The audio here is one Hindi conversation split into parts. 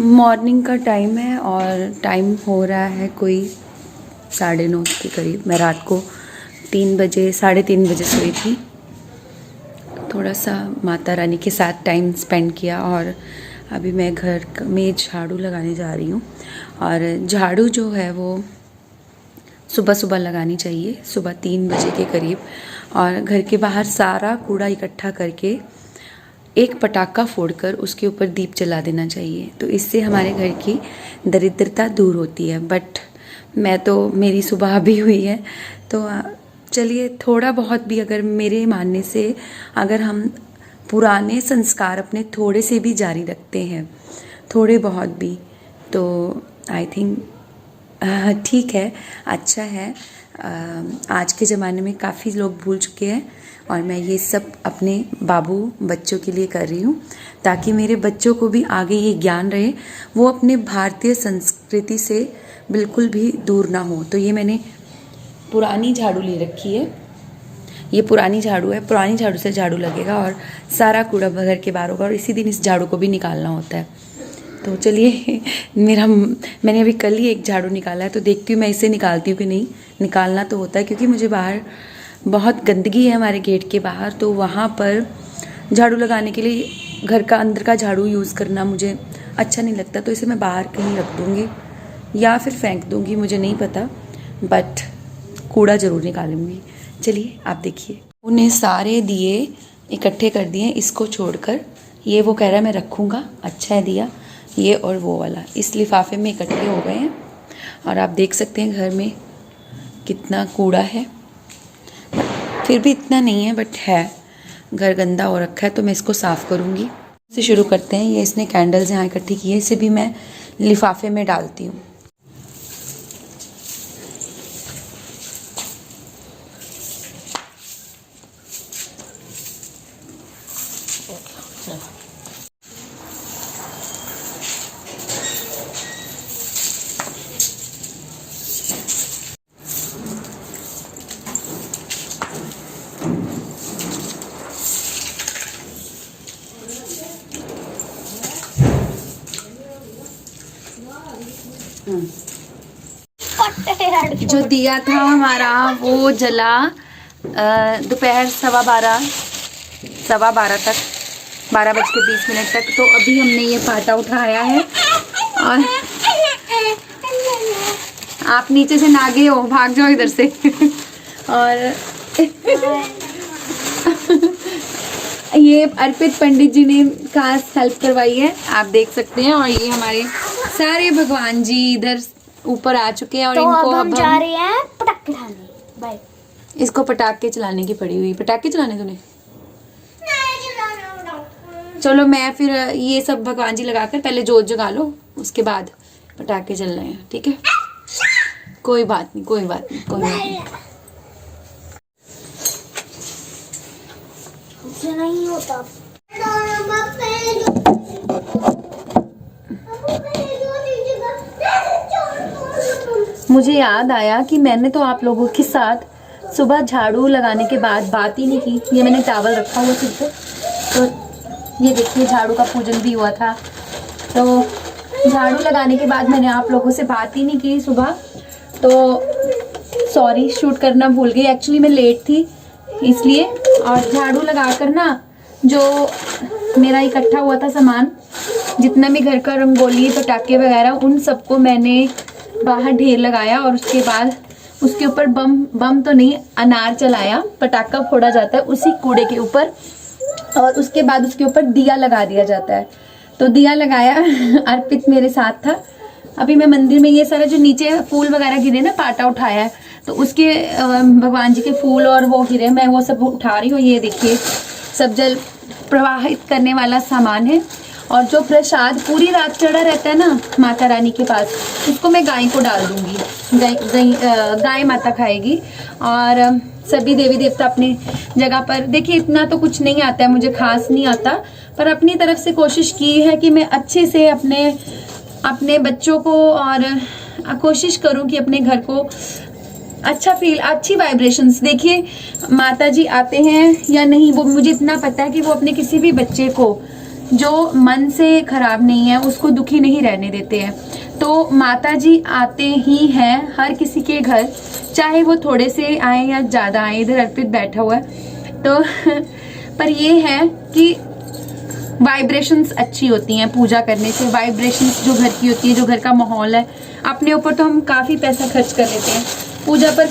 मॉर्निंग का टाइम है और टाइम हो रहा है कोई 9:30 के करीब। मैं रात को 3 बजे 3:30 बजे सोई थी। थोड़ा सा माता रानी के साथ टाइम स्पेंड किया और अभी मैं घर में झाड़ू लगाने जा रही हूँ। और झाड़ू जो है वो सुबह सुबह लगानी चाहिए, सुबह 3 बजे के करीब। और घर के बाहर सारा कूड़ा इकट्ठा करके एक पटाखा फोड़कर उसके ऊपर दीप जला देना चाहिए। तो इससे हमारे घर की दरिद्रता दूर होती है। बट मेरी सुबह अभी हुई है, तो चलिए थोड़ा बहुत भी अगर मेरे मानने से अगर हम पुराने संस्कार अपने थोड़े से भी जारी रखते हैं, थोड़े बहुत भी, तो आई थिंक ठीक है, अच्छा है। आज के ज़माने में काफ़ी लोग भूल चुके हैं और मैं ये सब अपने बच्चों के लिए कर रही हूँ, ताकि मेरे बच्चों को भी आगे ये ज्ञान रहे, वो अपने भारतीय संस्कृति से बिल्कुल भी दूर ना हो। तो ये मैंने पुरानी झाड़ू ले रखी है, ये पुरानी झाड़ू है, पुरानी झाड़ू से झाड़ू लगेगा और सारा कूड़ा घर के बाहर होगा और इसी दिन इस झाड़ू को भी निकालना होता है। तो चलिए मैंने अभी कल ही एक झाड़ू निकाला है, तो देखती हूँ मैं इसे निकालती हूँ कि नहीं। निकालना तो होता है क्योंकि मुझे बाहर बहुत गंदगी है हमारे गेट के बाहर, तो वहाँ पर झाड़ू लगाने के लिए घर का अंदर का झाड़ू यूज़ करना मुझे अच्छा नहीं लगता। तो इसे मैं बाहर कहीं रख दूँगी या फिर फेंक दूँगी, मुझे नहीं पता, बट कूड़ा ज़रूर निकालूंगी। चलिए आप देखिए, उन्हें सारे दिए इकट्ठे कर दिए, इसको छोड़कर ये वो कह रहा है मैं रखूँगा, अच्छा है दिया, ये और वो वाला इस लिफाफे में इकट्ठे हो गए हैं। और आप देख सकते हैं घर में कितना कूड़ा है, फिर भी इतना नहीं है, बट है, घर गंदा हो रखा है, तो मैं इसको साफ़ करूँगी। इसे शुरू करते हैं। ये इसने कैंडल्स यहाँ इकट्ठी की है, इसे भी मैं लिफाफे में डालती हूँ। जो दिया था हमारा वो जला दोपहर 12:15 तक, 12:20 तक। तो अभी हमने ये पाटा उठाया है और आप नीचे से नागे हो, भाग जाओ इधर से। और ये अर्पित पंडित जी ने खास हेल्प करवाई है, आप देख सकते हैं। और ये हमारे सारे भगवान जी इधर ऊपर आ चुके हैं और तो इनको अब हम जा रहे हैं पटाखे चलाने। बाय। इसको पटाखे चलाने की पड़ी हुई। पटाखे चलाने तूने? चलो मैं फिर ये सब भगवान जी लगाकर पहले जोत जगा लो, उसके बाद पटाखे चल रहे हैं, ठीक है? कोई बात नहीं, कोई बात नहीं, कोई बात नहीं। नहीं होता। मुझे याद आया कि मैंने तो आप लोगों के साथ सुबह झाड़ू लगाने के बाद बात ही नहीं की। ये मैंने टावल रखा हुआ सिर पे, तो ये देखिए झाड़ू का पूजन भी हुआ था। तो झाड़ू लगाने के बाद मैंने आप लोगों से बात ही नहीं की सुबह, तो सॉरी, शूट करना भूल गई। एक्चुअली मैं लेट थी इसलिए। और झाड़ू लगाकर ना, जो मेरा इकट्ठा हुआ था सामान, जितना भी घर का रंगोली, पटाखे वगैरह, उन सबको मैंने बाहर ढेर लगाया और उसके बाद उसके ऊपर बम तो नहीं, अनार चलाया, पटाखा फोड़ा जाता है उसी कूड़े के ऊपर, और उसके बाद उसके ऊपर दिया लगा दिया जाता है। तो दिया लगाया, अर्पित मेरे साथ था। अभी मैं मंदिर में ये सारा जो नीचे फूल वगैरह गिरे ना, पाटा उठाया है, तो उसके भगवान जी के फूल और वो गिरे, मैं वो सब उठा रही हूँ। ये देखिए सब जल प्रवाहित करने वाला सामान है। और जो प्रसाद पूरी रात चढ़ा रहता है ना माता रानी के पास, उसको मैं गाय को डाल दूंगी। गाय माता खाएगी। और सभी देवी देवता अपनी जगह पर। देखिए इतना तो कुछ नहीं आता है, मुझे खास नहीं आता, पर अपनी तरफ से कोशिश की है कि मैं अच्छे से अपने बच्चों को, और कोशिश करूं कि अपने घर को अच्छा फील, अच्छी वाइब्रेशंस। देखिए माता जी आते हैं या नहीं, वो मुझे इतना पता है कि वो अपने किसी भी बच्चे को जो मन से खराब नहीं है उसको दुखी नहीं रहने देते हैं। तो माता जी आते ही हैं हर किसी के घर, चाहे वो थोड़े से आए या ज्यादा आए। इधर अर्पित बैठा हुआ है तो पर ये है कि वाइब्रेशंस अच्छी होती हैं पूजा करने से। वाइब्रेशंस जो घर की होती है, जो घर का माहौल है, अपने ऊपर तो हम काफी पैसा खर्च कर लेते हैं, पूजा पर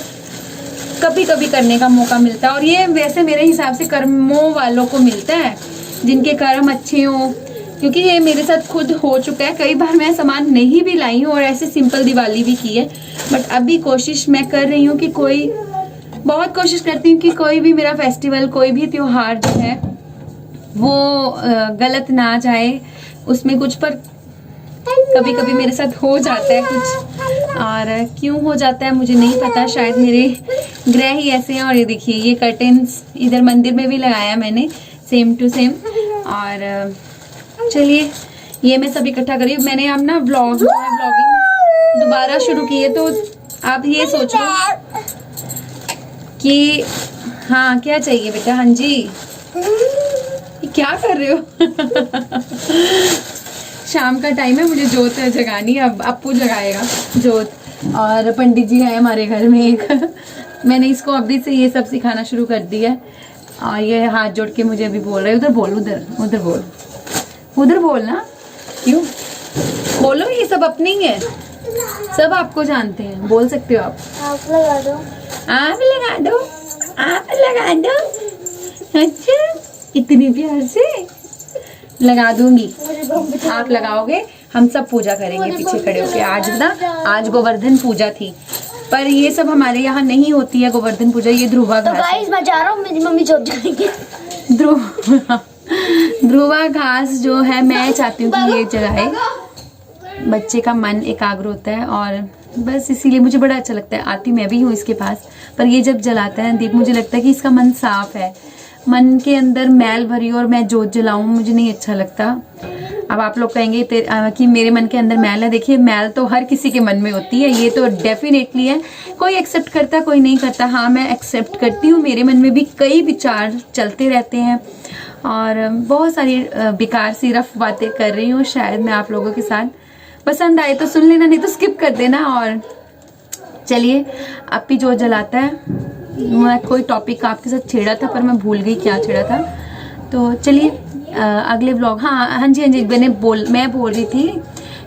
कभी कभी करने का मौका मिलता है। और ये वैसे मेरे हिसाब से कर्मों वालों को मिलता है, जिनके कर्म अच्छे हों, क्योंकि ये मेरे साथ खुद हो चुका है। कई बार मैं सामान नहीं भी लाई हूँ और ऐसे सिंपल दिवाली भी की है, बट अभी कोशिश मैं कर रही हूँ कि बहुत कोशिश करती हूँ कि कोई भी मेरा फेस्टिवल, कोई भी त्योहार जो है वो गलत ना जाए उसमें कुछ। पर कभी कभी मेरे साथ हो जाता है कुछ, और क्यों हो जाता है मुझे नहीं पता, शायद मेरे ग्रह ही ऐसे हैं। और ये देखिए, ये कर्टेन्स इधर मंदिर में भी लगाया मैंने सेम टू सेम। और चलिए ये मैं सब इकट्ठा करी। मैंने अब ना व्लॉगिंग दोबारा शुरू की है, तो आप ये सोच लो कि हाँ क्या चाहिए बेटा। हाँ जी, क्या कर रहे हो? शाम का टाइम है, मुझे जोत जगानी है। अब अप्पू जगाएगा जोत, और पंडित जी है हमारे घर में एक। मैंने इसको अभी से ये सब सिखाना शुरू कर दिया है, और ये हाथ जोड़ के मुझे अभी बोल रहे, उधर बोल, उधर बोलना। क्यों बोलो, ये सब अपने ही है, सब आपको जानते हैं, बोल सकते हो आप। आप लगा दो, आप लगा दो, आप लगा दो। अच्छा, इतनी प्यार से लगा दूंगी, आप लगाओगे, हम सब पूजा करेंगे पीछे खड़े होके। आज ना, आज गोवर्धन पूजा थी, पर ये सब हमारे यहाँ नहीं होती है गोवर्धन पूजा। ये ध्रुवा घास, तो गाइस मैं जा रहा हूँ, मेरी मम्मी जोत जगाएंगे। ध्रुवा घास जो है, मैं चाहती हूँ कि ये जगाए, बच्चे का मन एकाग्र होता है, और बस इसीलिए मुझे बड़ा अच्छा लगता है। आती मैं भी हूँ इसके पास, पर ये जब जलाता है दीप, मुझे लगता है कि इसका मन साफ है। मन के अंदर मैल भरी और मैं जोत जलाऊं, मुझे नहीं अच्छा लगता। अब आप लोग कहेंगे कि मेरे मन के अंदर मैल है। देखिए, मैल तो हर किसी के मन में होती है, ये तो डेफिनेटली है। कोई एक्सेप्ट करता, कोई नहीं करता। हाँ, मैं एक्सेप्ट करती हूँ, मेरे मन में भी कई विचार चलते रहते हैं, और बहुत सारी बेकार सी रफ बातें कर रही हूँ शायद मैं आप लोगों के साथ। पसंद आए तो सुन लेना, नहीं तो स्किप कर देना। और चलिए, अप्पी जोत जलाता है। मैं कोई टॉपिक आपके साथ छेड़ा था, पर मैं भूल गई क्या छेड़ा था। तो चलिए अगले व्लॉग, हाँ जी मैं बोल रही थी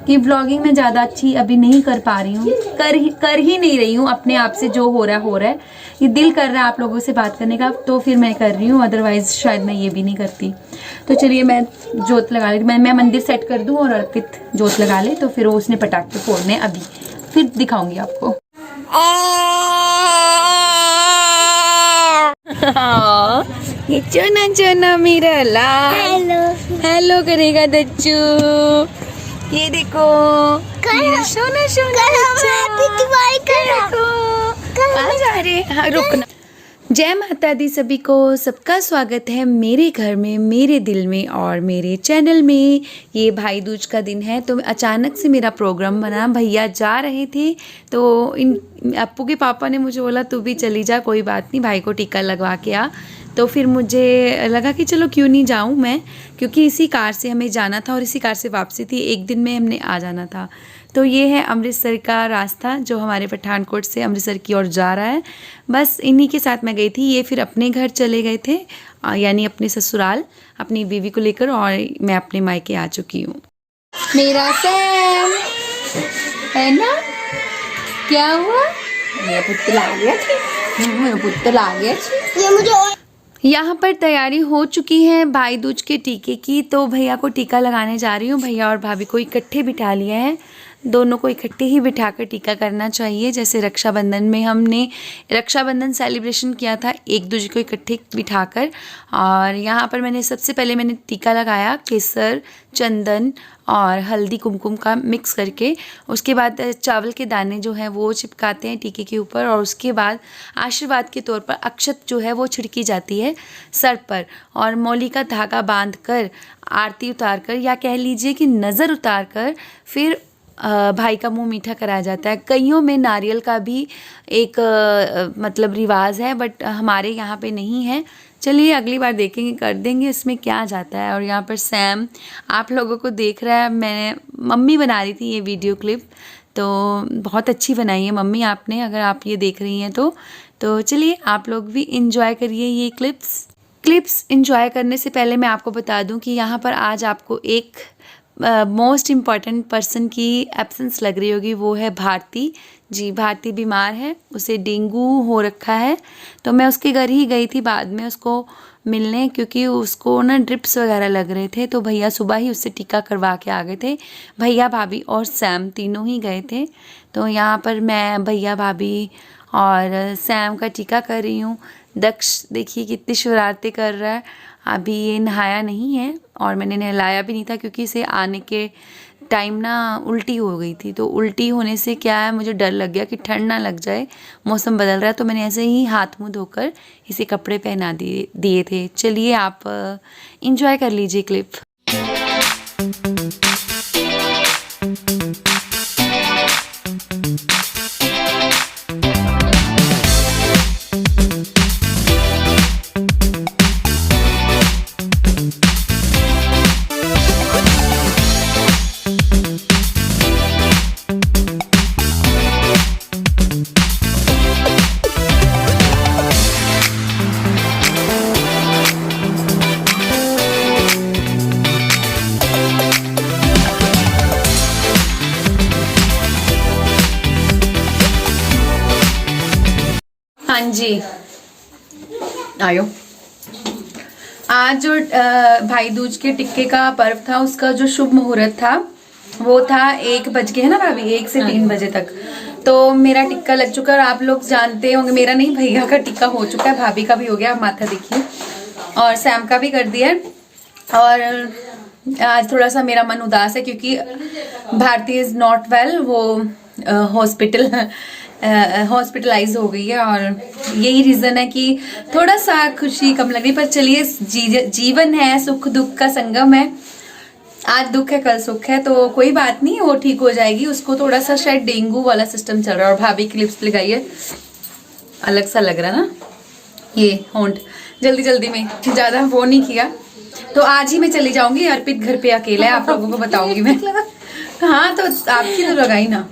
कि व्लॉगिंग में ज़्यादा अच्छी अभी नहीं कर पा रही हूँ, कर ही नहीं रही हूँ। अपने आप से जो हो रहा है। ये दिल कर रहा है आप लोगों से बात करने का, तो फिर मैं कर रही हूँ, अदरवाइज शायद मैं ये भी नहीं करती। तो चलिए मैं जोत लगा ली, मैं मंदिर सेट कर दूँ और अर्पित जोत लगा ले, तो फिर उसने पटाखे फोड़ने, अभी फिर दिखाऊंगी आपको। ये चोना चोना मेरा लाल हेलो करेगा दच्चू। ये देखो मेरा सोना सोना हाँ, रुकना। जय माता दी सभी को, सबका स्वागत है मेरे घर में, मेरे दिल में और मेरे चैनल में। ये भाई दूज का दिन है, तो अचानक से मेरा प्रोग्राम बना। भैया जा रहे थे, तो इन अप्पू के पापा ने मुझे बोला तू भी चली जा, कोई बात नहीं, भाई को टीका लगवा के आ। तो फिर मुझे लगा कि चलो क्यों नहीं जाऊँ मैं, क्योंकि इसी कार से हमें जाना था और इसी कार से वापसी थी, एक दिन में हमने आ जाना था। तो ये है अमृतसर का रास्ता जो हमारे पठानकोट से अमृतसर की ओर जा रहा है। बस इन्हीं के साथ मैं गई थी। ये फिर अपने घर चले गए थे, यानी अपने ससुराल, अपनी बीवी को लेकर, और मैं अपने मायके आ चुकी हूँ। मेरा सैम है ना, क्या हुआ? मेरा पुत्र आ गया, मेरा पुत्र आ गया। ये मुझे यहाँ पर तैयारी हो चुकी है भाई दूज के टीके की, तो भैया को टीका लगाने जा रही हूँ। भैया और भाभी को इकट्ठे बिठा लिया है, दोनों को इकट्ठे ही बिठाकर टीका करना चाहिए। जैसे रक्षाबंधन में हमने रक्षाबंधन सेलिब्रेशन किया था, एक दूसरे को इकट्ठे बिठाकर। और यहाँ पर मैंने सबसे पहले टीका लगाया, केसर, चंदन और हल्दी कुमकुम का मिक्स करके। उसके बाद चावल के दाने जो हैं वो चिपकाते हैं टीके के ऊपर, और उसके बाद आशीर्वाद के तौर पर अक्षत जो है वो छिड़की जाती है सर पर, और मौली का धागा बांध कर आरती उतार कर, या कह लीजिए कि नज़र उतार कर, फिर भाई का मुंह मीठा कराया जाता है। कईयों में नारियल का भी एक मतलब रिवाज है, बट हमारे यहाँ पे नहीं है। चलिए अगली बार देखेंगे, कर देंगे इसमें क्या जाता है। और यहाँ पर सैम आप लोगों को देख रहा है। मैंने मम्मी बना रही थी ये वीडियो क्लिप, तो बहुत अच्छी बनाई है मम्मी आपने, अगर आप ये देख रही हैं तो चलिए आप लोग भी इंजॉय करिए ये क्लिप्स इंजॉय करने से पहले मैं आपको बता दूं कि यहाँ पर आज आपको एक मोस्ट इम्पॉर्टेंट पर्सन की एब्सेंस लग रही होगी, वो है भारती जी। भारती बीमार है, उसे डेंगू हो रखा है, तो मैं उसके घर ही गई थी बाद में उसको मिलने, क्योंकि उसको ना ड्रिप्स वगैरह लग रहे थे। तो भैया सुबह ही उससे टीका करवा के आ गए थे, भैया भाभी और सैम तीनों ही गए थे। तो यहाँ पर मैं भैया भाभी और सैम का टीका कर रही हूँ। दक्ष देखिए कितनी शरारतें कर रहा है, अभी ये नहाया नहीं है और मैंने नहलाया भी नहीं था, क्योंकि इसे आने के टाइम ना उल्टी हो गई थी। तो उल्टी होने से क्या है, मुझे डर लग गया कि ठंड ना लग जाए, मौसम बदल रहा है। तो मैंने ऐसे ही हाथ मुंह धोकर इसे कपड़े पहना दिए थे। चलिए आप इंजॉय कर लीजिए क्लिप। हाँ जी, आयो। आज जो भाई दूज के टिक्के का पर्व था, उसका जो शुभ मुहूर्त था वो था 1 बज के, है ना भाभी, 1 से 3 बजे तक। तो मेरा टिक्का लग चुका है और आप लोग जानते होंगे, मेरा नहीं भैया का टिक्का हो चुका है, भाभी का भी हो गया, आप माथा देखिए, और सैम का भी कर दिया। और आज थोड़ा सा मेरा मन उदास है क्योंकि भारती इज नॉट वेल, वो हॉस्पिटलाइज हो गई है, और यही रीज़न है कि थोड़ा सा खुशी कम लग रही। पर चलिए, जीवन है, सुख दुख का संगम है, आज दुख है कल सुख है, तो कोई बात नहीं, वो ठीक हो जाएगी। उसको थोड़ा सा शायद डेंगू वाला सिस्टम चल रहा है। और भाभी की लिप्स लगाई है, अलग सा लग रहा ना ये होंठ, जल्दी जल्दी में ज़्यादा वो नहीं किया। तो आज ही मैं चली जाऊंगी, अर्पित घर पे अकेला है, आप लोगों को बताऊंगी मैं। हाँ, तो आपकी तो लगाई ना।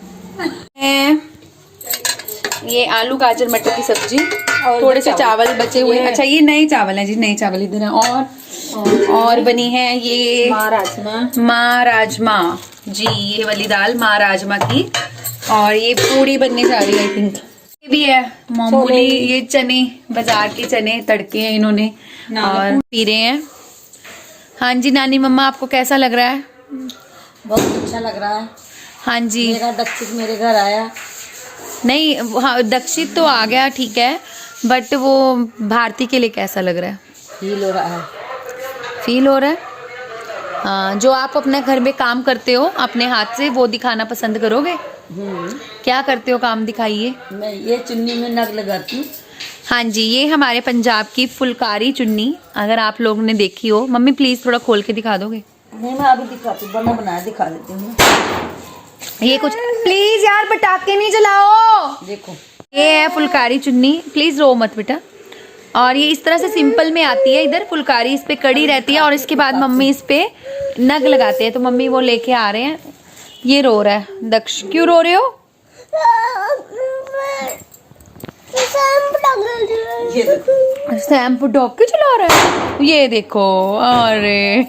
ये आलू गाजर मटर की सब्जी, थोड़े से चावल बचे हुए हैं। अच्छा, ये नए चावल हैं जी, नए चावल इधर हैं। और बनी है ये माँ राजमा जी, ये वाली दाल माँ राजमा की। और ये पूड़ी बनने जा रही है, आई थिंक। ये भी है मामूली, ये चने, बाजार के चने तड़के हैं इन्होंने, और पी रहे हैं। हाँ जी नानी मम्मा, आपको कैसा लग रहा है? बहुत अच्छा लग रहा है। हाँ जी, मेरा दक्षित मेरे घर आया नहीं, हाँ दक्षित तो आ गया, ठीक है, बट वो भारती के लिए कैसा लग रहा है? फील हो रहा है। फील हो रहा है? हाँ, जो आप अपने घर में काम करते हो अपने हाथ से, वो दिखाना पसंद करोगे? क्या करते हो काम, दिखाइए। मैं ये चुन्नी में नग लगाती हूँ। हाँ जी, ये हमारे पंजाब की फुलकारी चुन्नी, अगर आप लोगों ने देखी हो। मम्मी प्लीज थोड़ा खोल के दिखा दोगे? नहीं, मैं अभी दिखाती हूँ, बना बनाया दिखा देती हूँ। ये कुछ, प्लीज यार पटाखे नहीं जलाओ। देखो, ये है फुलकारी चुन्नी, प्लीज रो मत बेटा। और ये इस तरह से सिंपल में आती है, इधर फुलकारी इस पे कड़ी रहती है, और इसके बाद मम्मी इस पे नग लगाते हैं। तो मम्मी वो लेके आ रहे हैं। ये रो रहा है दक्ष, क्यों रो रहे हो? सैम पटाखे चला रहा है, ये देखो। अरे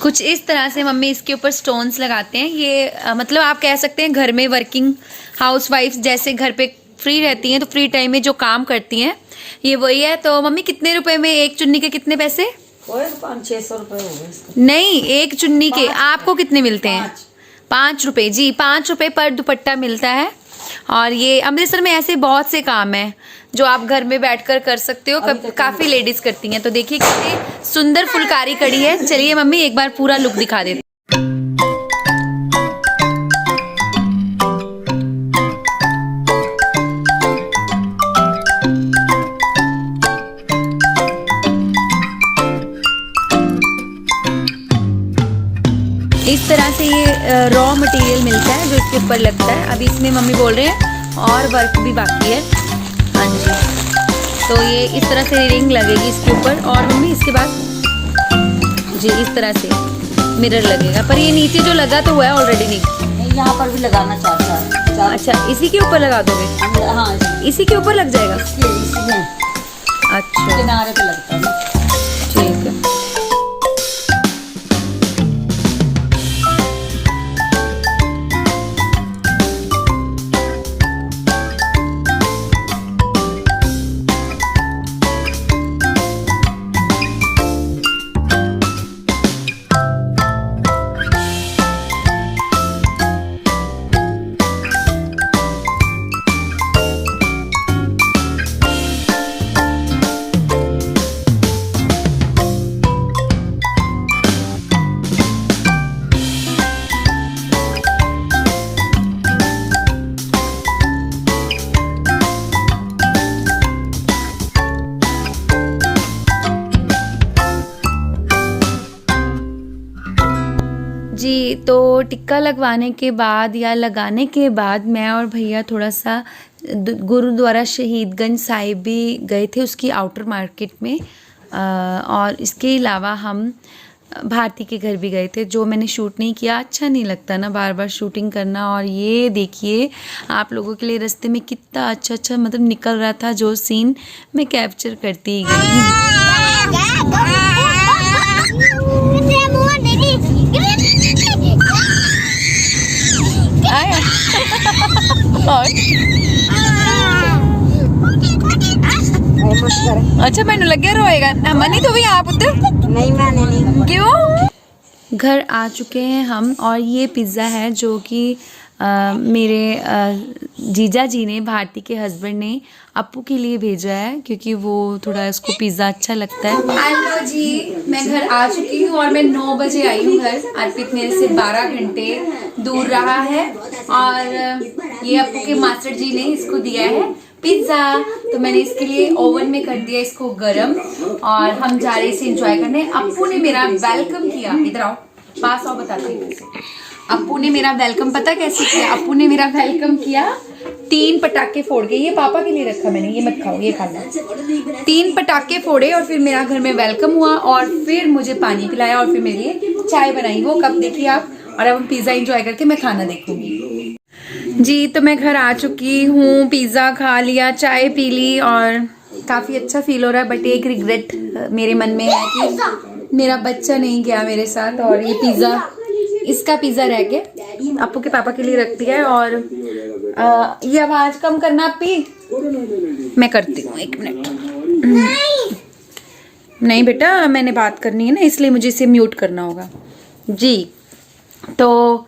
कुछ इस तरह से मम्मी इसके ऊपर स्टोन्स लगाते हैं। ये मतलब आप कह सकते हैं घर में वर्किंग हाउसवाइफ्स जैसे घर पे फ्री रहती हैं, तो फ्री टाइम में जो काम करती हैं, ये वही है। तो मम्मी कितने रुपए में एक चुन्नी के कितने पैसे? 500-600 रुपए हो गए। नहीं, एक चुन्नी के आपको कितने मिलते हैं? 5 रुपए जी, 5 रुपए पर दुपट्टा मिलता है। और ये अमृतसर में ऐसे बहुत से काम हैं जो आप घर में बैठकर कर सकते हो, काफी लेडीज करती हैं। तो देखिए कितनी सुंदर फुलकारी कड़ी है। चलिए मम्मी एक बार पूरा लुक दिखा देते। इस तरह से ये रॉ मटेरियल मिलता है जो इसके ऊपर लगता है। अभी इसमें मम्मी बोल रहे हैं और वर्क भी बाकी है। हाँ जी, तो ये इस तरह से रिंग लगेगी इसके ऊपर, और मम्मी इसके बाद जी इस तरह से मिरर लगेगा। पर ये नीचे जो लगा तो हुआ है ऑलरेडी नहीं, यहाँ पर भी लगाना चाहता है। अच्छा इसी के ऊपर लगा दोगे? हाँ इसी के ऊपर लग जाएगा? इसमें अच्छा किनारे पे लगता है। ठीक है। जी तो टिक्का लगवाने के बाद या लगाने के बाद मैं और भैया थोड़ा सा गुरुद्वारा शहीदगंज साहिब भी गए थे, उसकी आउटर मार्केट में। और इसके अलावा हम भारती के घर भी गए थे, जो मैंने शूट नहीं किया। अच्छा नहीं लगता ना बार बार शूटिंग करना। और ये देखिए आप लोगों के लिए रास्ते में कितना अच्छा अच्छा मतलब निकल रहा था, जो सीन मैं कैप्चर करती गई। अच्छा मैंने लगे रोएगा ना मनी तो भी आप उधर नहीं मैंने नहीं। क्यों? घर आ चुके हैं हम, और ये पिज़्ज़ा है जो कि मेरे जीजा जी ने, भारती के हस्बैंड ने अप्पू के लिए भेजा है, क्योंकि वो थोड़ा इसको पिज़्ज़ा अच्छा लगता है। हेलो जी, मैं घर आ चुकी हूँ और मैं 9 बजे आई हूँ घर। अर्पित मेरे से 12 घंटे दूर रहा है, और ये अप्पू के मास्टर जी ने इसको दिया है पिज्ज़ा। तो मैंने इसके लिए ओवन में कर दिया इसको गरम, और हम जा रहे इसे एंजॉय करने। अप्पू ने मेरा वेलकम किया, इधर आओ पास आओ बताती हूँ। अप्पू ने मेरा वेलकम पता कैसे किया? अप्पू ने मेरा वेलकम किया, 3 पटाखे फोड़ के, ये पापा के लिए रखा मैंने, ये मत खाओ ये खा लो। 3 पटाखे फोड़े और फिर मेरा घर में वेलकम हुआ, और फिर मुझे पानी पिलाया, और फिर मेरे लिए चाय बनाई। वो कब देखिए आप। और अब हम पिज्ज़ा एंजॉय करके मैं खाना देखूंगी। जी तो मैं घर आ चुकी हूँ, पिज़्ज़ा खा लिया, चाय पी ली, और काफ़ी अच्छा फील हो रहा है। बट एक रिग्रेट मेरे मन में है कि मेरा बच्चा नहीं गया मेरे साथ, और ये पिज़्ज़ा, इसका पिज़्ज़ा रह गया, अप्पू के पापा के लिए रख दिया है। और ये आवाज़ कम करना अपी, मैं करती हूँ 1 मिनट। नहीं बेटा मैंने बात करनी है ना, इसलिए मुझे इसे म्यूट करना होगा जी। तो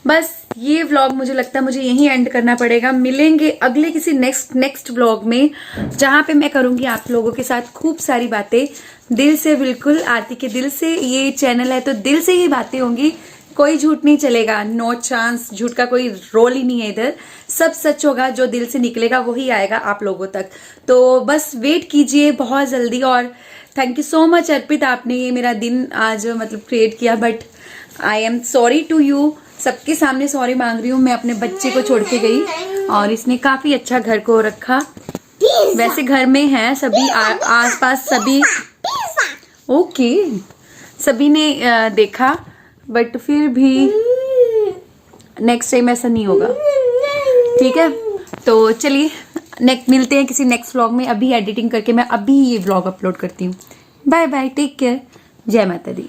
बस ये व्लॉग मुझे लगता है मुझे यहीं एंड करना पड़ेगा। मिलेंगे अगले किसी नेक्स्ट व्लॉग में, जहाँ पे मैं करूँगी आप लोगों के साथ खूब सारी बातें दिल से, बिल्कुल आरती के दिल से। ये चैनल है तो दिल से ही बातें होंगी, कोई झूठ नहीं चलेगा, नो चांस, झूठ का कोई रोल ही नहीं है इधर। सब सच होगा, जो दिल से निकलेगा वही आएगा आप लोगों तक। तो बस वेट कीजिए बहुत जल्दी। और thank you so much Arpit, आपने ये मेरा दिन आज मतलब क्रिएट किया। But I am sorry to you, सबके सामने सॉरी मांग रही हूँ। मैं अपने बच्चे को छोड़ के गई और इसने काफी अच्छा घर को रखा। वैसे घर में है सभी, आसपास सभी ओके सभी ने देखा, बट फिर भी नेक्स्ट टाइम ऐसा नहीं होगा, ठीक है। तो चलिए मिलते हैं किसी नेक्स्ट व्लॉग में। अभी एडिटिंग करके मैं अभी ये व्लॉग अपलोड करती हूँ। बाय बाय, टेक केयर, जय माता दी।